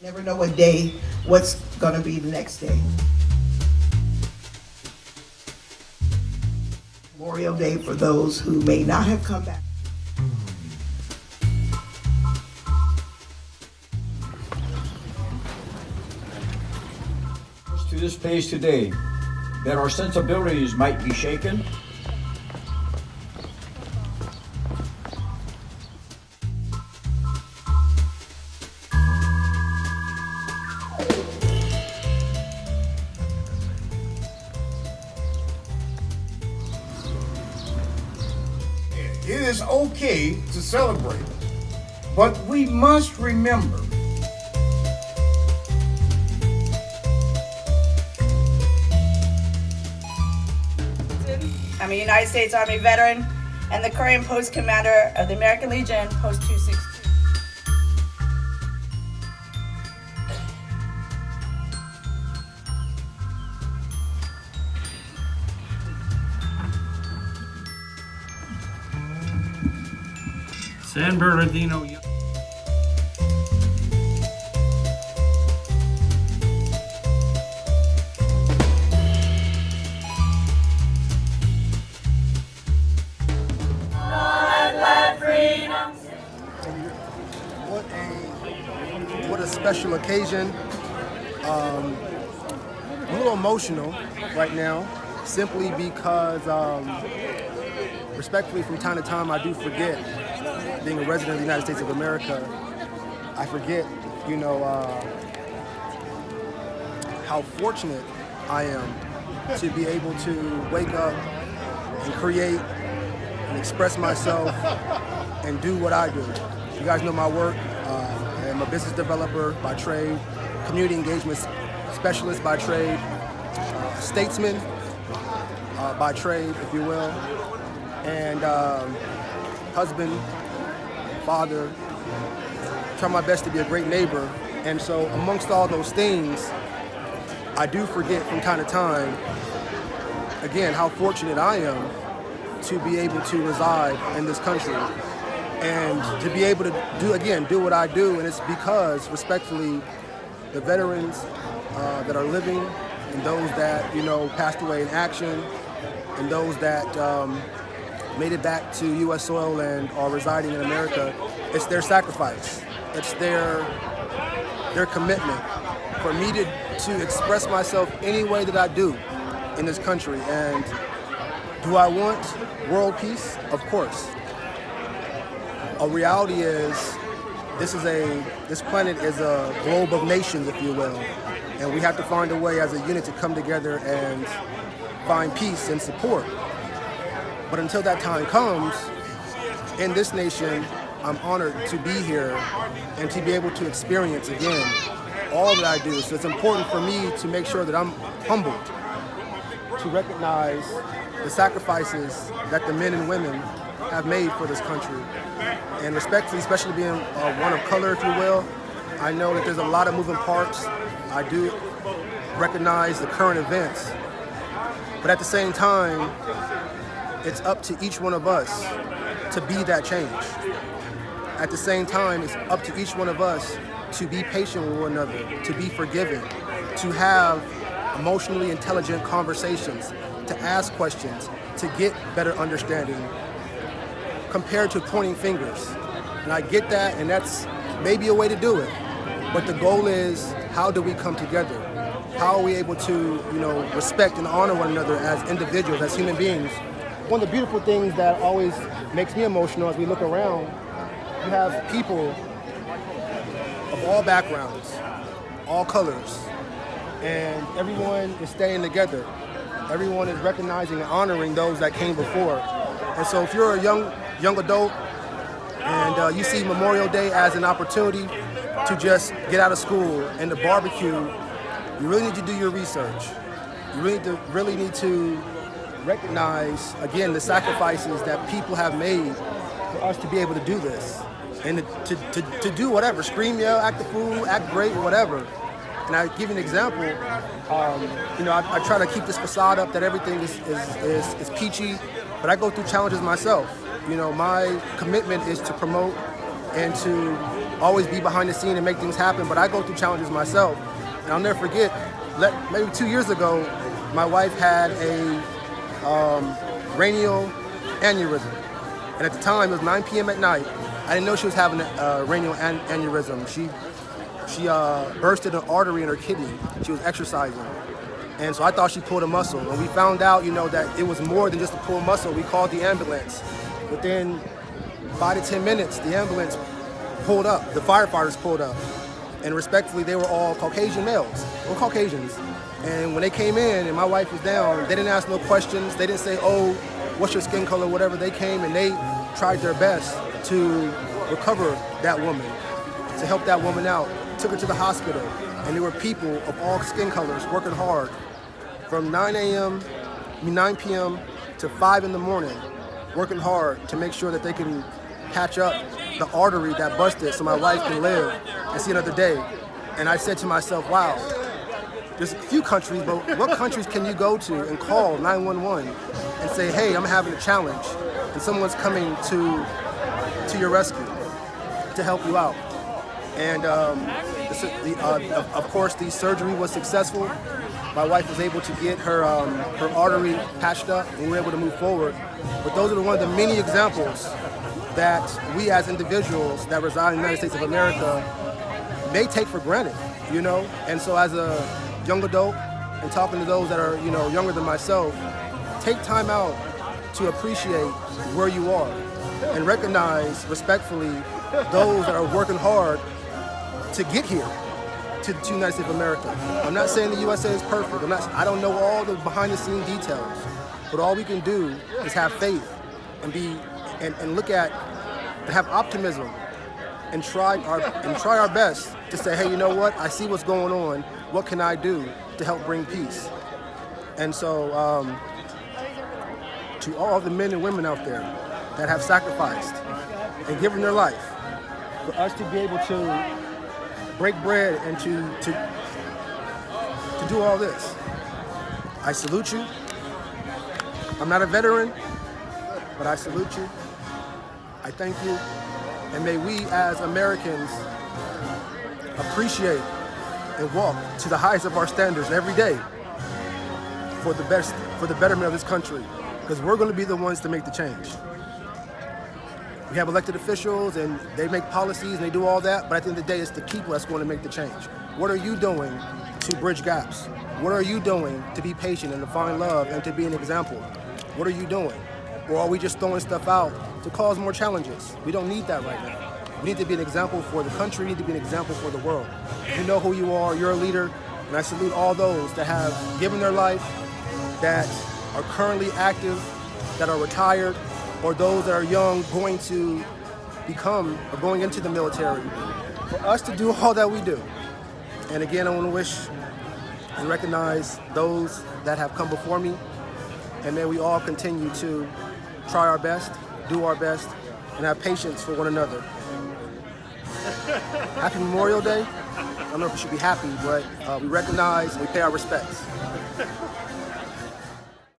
Never know what day, what's going to be the next day. Memorial Day for those who may not have come back. To this place today, that our sensibilities might be shaken, It is okay to celebrate, but we must remember I'm a United States Army veteran and the current post commander of the American Legion, Post 262. San Bernardino. What a special occasion. I'm a little emotional right now, simply because, respectfully, from time to time, I do forget, being a resident of the United States of America, I forget, how fortunate I am to be able to wake up and create and express myself and do what I do. You guys know my work. I'm a business developer by trade, community engagement specialist by trade, statesman by trade, if you will, and husband, father, try my best to be a great neighbor. And so amongst all those things, I do forget from time to time, again, how fortunate I am to be able to reside in this country and to be able to do what I do. And it's because, respectfully, the veterans that are living and those that, passed away in action and those that made it back to U.S. soil and are residing in America, it's their sacrifice. It's their commitment for me to express myself any way that I do in this country. And do I want world peace? Of course. A reality is this planet is a globe of nations, if you will, and we have to find a way as a unit to come together and find peace and support. But until that time comes, in this nation, I'm honored to be here and to be able to experience again all that I do. So it's important for me to make sure that I'm humbled, to recognize the sacrifices that the men and women have made for this country. And respectfully, especially being one of color, if you will, I know that there's a lot of moving parts. I do recognize the current events. But at the same time, it's up to each one of us to be that change. At the same time, it's up to each one of us to be patient with one another, to be forgiving, to have emotionally intelligent conversations, to ask questions, to get better understanding, compared to pointing fingers. And I get that, and that's maybe a way to do it. But the goal is, how do we come together? How are we able to, respect and honor one another as individuals, as human beings? One of the beautiful things that always makes me emotional as we look around, you have people of all backgrounds, all colors, and everyone is staying together. Everyone is recognizing and honoring those that came before. And so if you're a young adult and you see Memorial Day as an opportunity to just get out of school and to barbecue, you really need to do your research. You really need to recognize, again, the sacrifices that people have made for us to be able to do this. And to do whatever, scream, yell, act the fool, act great, whatever. And I give you an example, I try to keep this facade up that everything is peachy, but I go through challenges myself. My commitment is to promote and to always be behind the scene and make things happen, but I go through challenges myself. And I'll never forget, maybe 2 years ago, my wife had a cranial aneurysm. And at the time, it was 9 p.m. at night. I didn't know she was having a cranial aneurysm. She bursted an artery in her kidney. She was exercising. And so I thought she pulled a muscle. And we found out, that it was more than just a pulled muscle. We called the ambulance. Within 5 to 10 minutes, the ambulance pulled up. The firefighters pulled up. And respectfully, they were all Caucasian males, or Caucasians. And when they came in and my wife was down, they didn't ask no questions. They didn't say, oh, what's your skin color, whatever. They came and they tried their best to recover that woman, to help that woman out, took her to the hospital. And there were people of all skin colors working hard from 9 p.m. to 5 in the morning, working hard to make sure that they can patch up the artery that busted so my wife can live and see another day. And I said to myself, wow, there's a few countries, but what countries can you go to and call 911 and say, hey, I'm having a challenge, and someone's coming to your rescue to help you out? And of course, the surgery was successful. My wife was able to get her artery patched up, and we were able to move forward. But those are one of the many examples that we as individuals that reside in the United States of America may take for granted, And so as a young adult and talking to those that are, younger than myself, take time out to appreciate where you are and recognize respectfully those that are working hard to get here to the United States of America. I'm not saying the USA is perfect. I don't know all the behind the scene details, but all we can do is have faith and look at and have optimism and try our best to say, hey, you know what? I see what's going on. What can I do to help bring peace? And so to all the men and women out there that have sacrificed and given their life for us to be able to break bread and to do all this, I salute you. I'm not a veteran, but I salute you. I thank you. And may we as Americans appreciate and walk to the highest of our standards every day for the betterment of this country, because we're going to be the ones to make the change. We have elected officials and they make policies and they do all that, but at the end of the day, it's the people that's going to make the change. What are you doing to bridge gaps? What are you doing to be patient and to find love and to be an example? What are you doing? Or are we just throwing stuff out to cause more challenges? We don't need that right now. We need to be an example for the country. We need to be an example for the world. You know who you are. You're a leader. And I salute all those that have given their life, that are currently active, that are retired, or those that are young going to become or going into the military. For us to do all that we do. And again, I want to wish and recognize those that have come before me. And may we all continue to try our best, do our best, and have patience for one another. Happy Memorial Day. I don't know if we should be happy, but we recognize and we pay our respects.